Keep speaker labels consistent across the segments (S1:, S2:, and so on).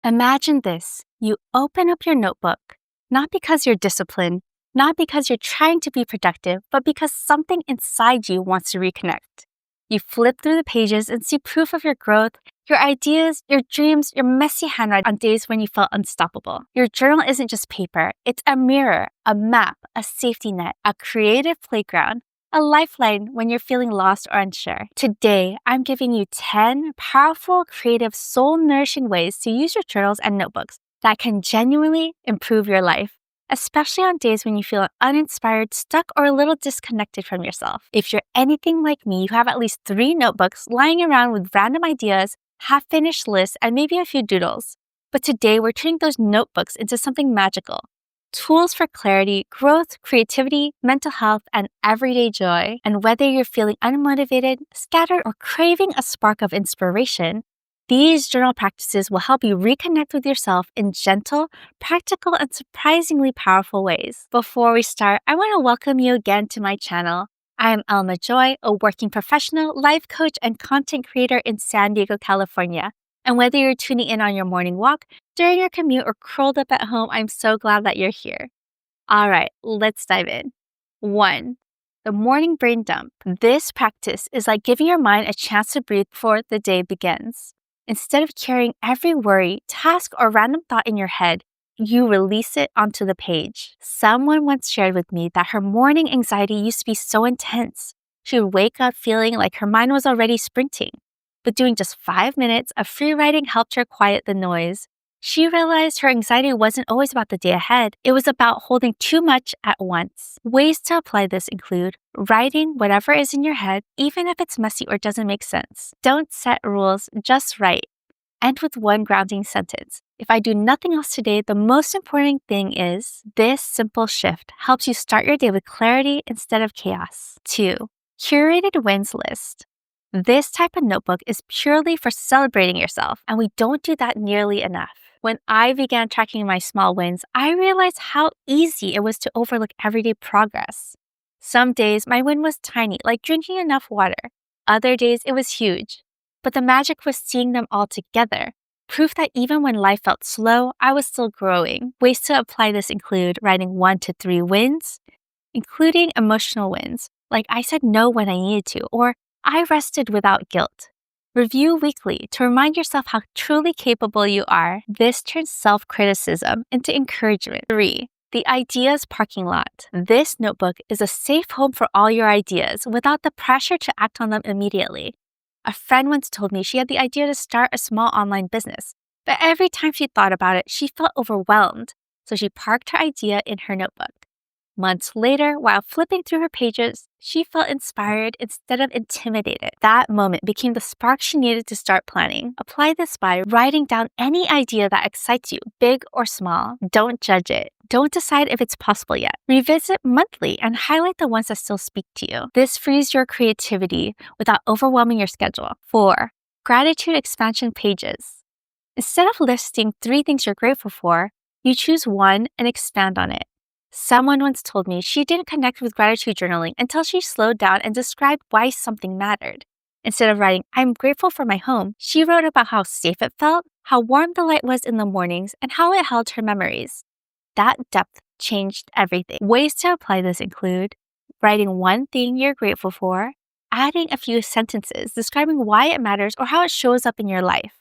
S1: Imagine this. You open up your notebook, not because you're disciplined, not because you're trying to be productive, but because something inside you wants to reconnect. You flip through the pages and see proof of your growth, your ideas, your dreams, your messy handwriting on days when you felt unstoppable. Your journal isn't just paper, it's a mirror, a map, a safety net, a creative playground, a lifeline when you're feeling lost or unsure. Today, I'm giving you 10 powerful, creative, soul-nourishing ways to use your journals and notebooks that can genuinely improve your life, especially on days when you feel uninspired, stuck, or a little disconnected from yourself. If you're anything like me, you have at least 3 notebooks lying around with random ideas, half-finished lists, and maybe a few doodles. But today, we're turning those notebooks into something magical. Tools for clarity, growth, creativity, mental health, and everyday joy. And whether you're feeling unmotivated, scattered, or craving a spark of inspiration, these journal practices will help you reconnect with yourself in gentle, practical, and surprisingly powerful ways. Before we start, I want to welcome you again to my channel. I am Alma Joy, a working professional, life coach, and content creator in San Diego, California. And whether you're tuning in on your morning walk, during your commute, or curled up at home, I'm so glad that you're here. All right, let's dive in. 1. The morning brain dump. This practice is like giving your mind a chance to breathe before the day begins. Instead of carrying every worry, task, or random thought in your head, you release it onto the page. Someone once shared with me that her morning anxiety used to be so intense. She would wake up feeling like her mind was already sprinting. But doing just 5 minutes of free writing helped her quiet the noise. She realized her anxiety wasn't always about the day ahead. It was about holding too much at once. Ways to apply this include writing whatever is in your head, even if it's messy or doesn't make sense. Don't set rules, just write. End with one grounding sentence. If I do nothing else today, the most important thing is this simple shift helps you start your day with clarity instead of chaos. 2. Curated wins list. This type of notebook is purely for celebrating yourself, and we don't do that nearly enough. When I began tracking my small wins, I realized how easy it was to overlook everyday progress. Some days, my win was tiny, like drinking enough water. Other days, it was huge. But the magic was seeing them all together. Proof that even when life felt slow, I was still growing. Ways to apply this include writing 1 to 3 wins, including emotional wins, like I said no when I needed to, or I rested without guilt. Review weekly to remind yourself how truly capable you are. This turns self-criticism into encouragement. 3. The ideas parking lot. This notebook is a safe home for all your ideas without the pressure to act on them immediately. A friend once told me she had the idea to start a small online business, but every time she thought about it, she felt overwhelmed, so she parked her idea in her notebook. Months later, while flipping through her pages, she felt inspired instead of intimidated. That moment became the spark she needed to start planning. Apply this by writing down any idea that excites you, big or small. Don't judge it. Don't decide if it's possible yet. Revisit monthly and highlight the ones that still speak to you. This frees your creativity without overwhelming your schedule. 4. Gratitude expansion pages. Instead of listing 3 things you're grateful for, you choose one and expand on it. Someone once told me she didn't connect with gratitude journaling until she slowed down and described why something mattered. Instead of writing, "I'm grateful for my home," she wrote about how safe it felt, how warm the light was in the mornings, and how it held her memories. That depth changed everything. Ways to apply this include writing 1 thing you're grateful for, adding a few sentences describing why it matters or how it shows up in your life.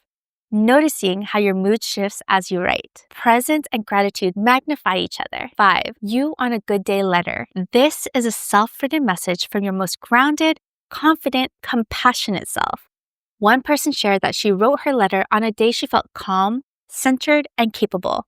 S1: Noticing how your mood shifts as you write. Presence and gratitude magnify each other. 5. You on a good day letter. This is a self-written message from your most grounded, confident, compassionate self. One person shared that she wrote her letter on a day she felt calm, centered, and capable.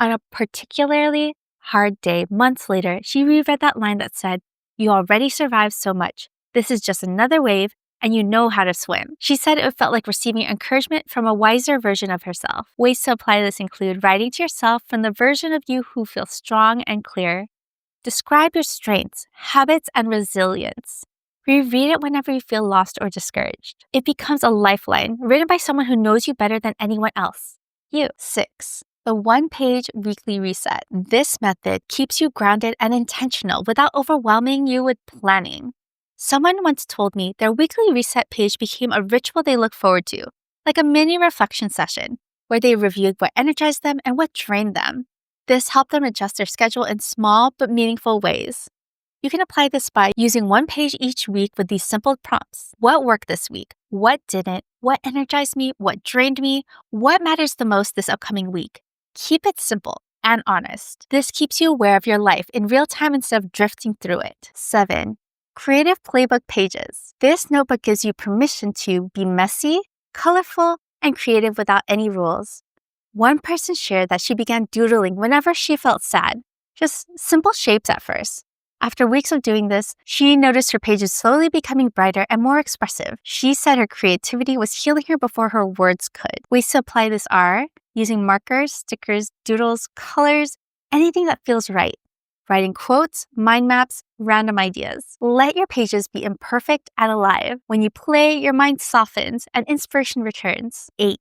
S1: On a particularly hard day, months later, she reread that line that said, "You already survived so much. This is just another wave, and you know how to swim." She said it felt like receiving encouragement from a wiser version of herself. Ways to apply this include writing to yourself from the version of you who feels strong and clear. Describe your strengths, habits, and resilience. Reread it whenever you feel lost or discouraged. It becomes a lifeline written by someone who knows you better than anyone else. You. 6. The 1-page weekly reset. This method keeps you grounded and intentional without overwhelming you with planning. Someone once told me their weekly reset page became a ritual they look forward to, like a mini reflection session. where they reviewed what energized them and what drained them. This helped them adjust their schedule in small but meaningful ways. You can apply this by using one page each week with these simple prompts. What worked this week? What didn't? What energized me? What drained me? What matters the most this upcoming week? Keep it simple and honest. This keeps you aware of your life in real time instead of drifting through it. 7. Creative playbook pages. This notebook gives you permission to be messy, colorful, and creative without any rules. One person shared that she began doodling whenever she felt sad, just simple shapes at first. After weeks of doing this, she noticed her pages slowly becoming brighter and more expressive. She said her creativity was healing her before her words could. Ways to apply this are using markers, stickers, doodles, colors, anything that feels right. Writing quotes, mind maps, random ideas. Let your pages be imperfect and alive. When you play, your mind softens and inspiration returns. 8.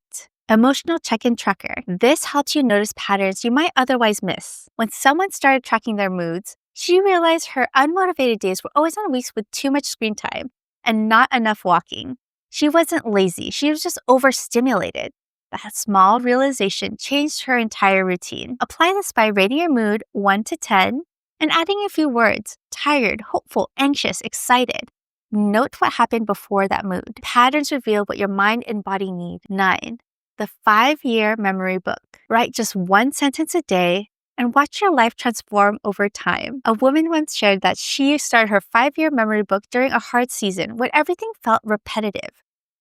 S1: Emotional check-in tracker. This helps you notice patterns you might otherwise miss. When someone started tracking their moods, she realized her unmotivated days were always on weeks with too much screen time and not enough walking. She wasn't lazy, she was just overstimulated. That small realization changed her entire routine. Apply this by rating your mood 1 to 10 and adding a few words: tired, hopeful, anxious, excited. Note what happened before that mood. Patterns reveal what your mind and body need. 9. The 5-year memory book. Write just one sentence a day and watch your life transform over time. A woman once shared that she started her 5-year memory book during a hard season when everything felt repetitive.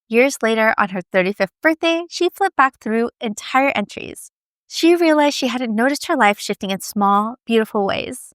S1: Years later, on her 35th birthday, she flipped back through entire entries. She realized she hadn't noticed her life shifting in small, beautiful ways.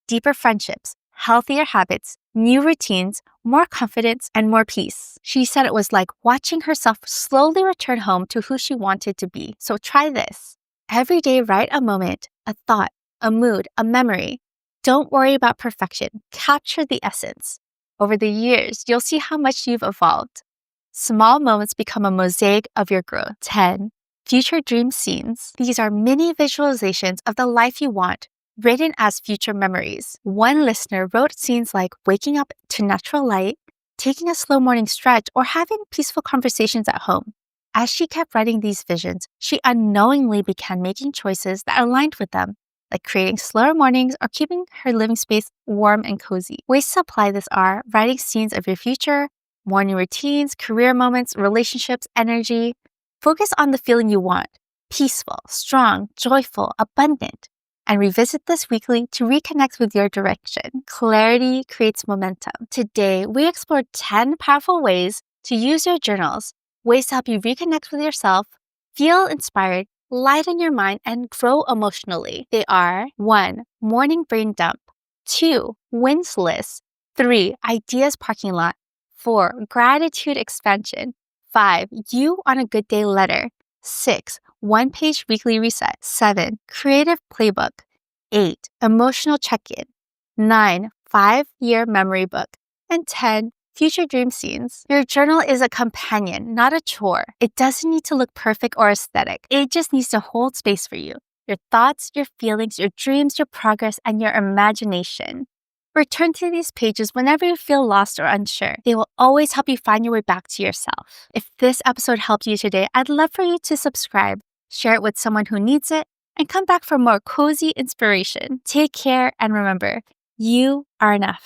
S1: Deeper friendships, healthier habits, new routines, more confidence, and more peace. She said it was like watching herself slowly return home to who she wanted to be. So try this. Every day, write a moment, a thought, a mood, a memory. Don't worry about perfection. Capture the essence. Over the years, you'll see how much you've evolved. Small moments become a mosaic of your growth. 10. Future dream scenes. These are mini visualizations of the life you want, written as future memories. One listener wrote scenes like waking up to natural light, taking a slow morning stretch, or having peaceful conversations at home. As she kept writing these visions, she unknowingly began making choices that aligned with them, like creating slower mornings or keeping her living space warm and cozy. Ways to apply this are writing scenes of your future, morning routines, career moments, relationships, energy. Focus on the feeling you want: peaceful, strong, joyful, abundant. And revisit this weekly to reconnect with your direction. Clarity creates momentum. Today, we explored 10 powerful ways to use your journals, ways to help you reconnect with yourself, feel inspired, lighten your mind, and grow emotionally. They are 1. Morning brain dump. 2. Wins list. 3. Ideas parking lot. 4. Gratitude expansion. 5. You on a good day letter. 6. One-page weekly reset. 7. Creative playbook. 8. Emotional check-in. 9. 5-year memory book. And 10. Future dream scenes. Your journal is a companion, not a chore. It doesn't need to look perfect or aesthetic. It just needs to hold space for you. Your thoughts, your feelings, your dreams, your progress, and your imagination. Return to these pages whenever you feel lost or unsure. They will always help you find your way back to yourself. If this episode helped you today, I'd love for you to subscribe, share it with someone who needs it, and come back for more cozy inspiration. Take care and remember, you are enough.